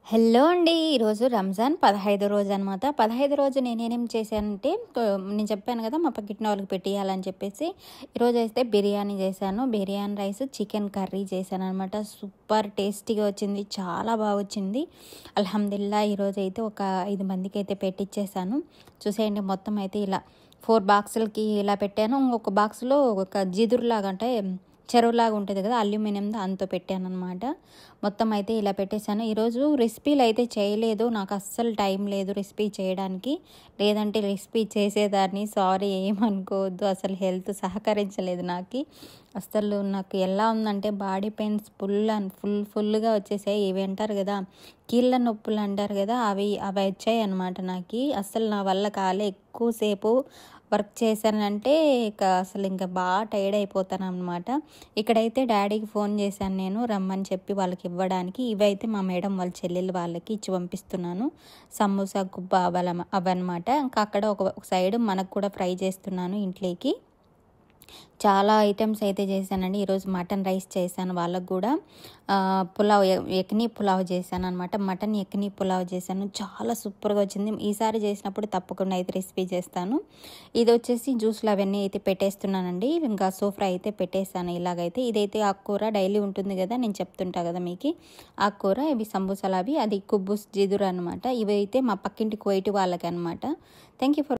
Hello అండి. ఈరోజు రంజాన్ 15 రోజు అనమాట. 15 రోజు నేనేం చేశానంటే నేను చెప్పాను కదా మా పక్కింటి వాళ్ళకి పెట్టియాలని చెప్పేసి ఈరోజైతే బిర్యానీ చేశాను. బిర్యానీ రైస్, చికెన్ కర్రీ చేశాను అనమాట. సూపర్ టేస్టీగా వచ్చింది. చాలా బాగా వచ్చింది. అల్హమ్దుల్లా ఈరోజైతే ఒక 5 మందికి అయితే పెట్టిచ్చేసాను. చూసేయండి మొత్తం అయితే ఇలా 4 బాక్సులకి ఇలా పెట్టాను. ఇంకొక బాక్స్లో ఒక జిదురులాగా అంటే చెరువులాగా ఉంటుంది కదా, అల్యూమినియం దాంతో పెట్టాను అనమాట. మొత్తం అయితే ఇలా పెట్టేశాను. ఈరోజు రెసిపీలు అయితే చేయలేదు, నాకు అస్సలు టైం లేదు రెసిపీ చేయడానికి. లేదంటే రెసిపీ చేసేదాన్ని. సారీ, ఏమనుకోవద్దు. అసలు హెల్త్ సహకరించలేదు నాకు. అస్సలు నాకు ఎలా ఉందంటే బాడీ పెయిన్స్ ఫుల్గా వచ్చేసాయి. ఇవి అంటారు కదా కీళ్ళ నొప్పులు అంటారు కదా, అవి వచ్చాయి అనమాట నాకు. అస్సలు నా వల్ల కాలే. ఎక్కువసేపు వర్క్ చేశానంటే అసలు ఇంకా బాగా టైర్డ్ అయిపోతాను అనమాట. ఇక్కడైతే డాడీకి ఫోన్ చేశాను నేను, రమ్మని చెప్పి వాళ్ళకి ఇవ్వడానికి. ఇవైతే మా మేడం వాళ్ళ చెల్లెలు వాళ్ళకి ఇచ్చి పంపిస్తున్నాను. సమోసా గుబ్బ అవన్నమాట. ఇంకా అక్కడ ఒక సైడ్ మనకు కూడా ఫ్రై చేస్తున్నాను ఇంట్లోకి. చాలా ఐటమ్స్ అయితే చేశానండి. ఈరోజు మటన్ రైస్ చేశాను వాళ్ళకు కూడా. పులావ్, ఎక్నీ పులావ్ చేశాను అనమాట. మటన్ ఎక్నీ పులావ్ చేశాను. చాలా సూపర్గా వచ్చింది. ఈసారి చేసినప్పుడు తప్పకుండా అయితే రెసిపీ చేస్తాను. ఇది వచ్చేసి జ్యూస్లు అవన్నీ అయితే పెట్టేస్తున్నానండి. ఇంకా సోఫ్రా అయితే పెట్టేస్తాను ఇలాగైతే. ఇదైతే ఆకుకూర డైలీ ఉంటుంది కదా, నేను చెప్తుంటా కదా మీకు. ఆకుకూర, ఇవి సమోసాలు, అవి అది కుబ్బుస్ జిదురు అనమాట. ఇవి అయితే మా పక్కింటి కువైట్ వాళ్ళకి అనమాట. Thank you for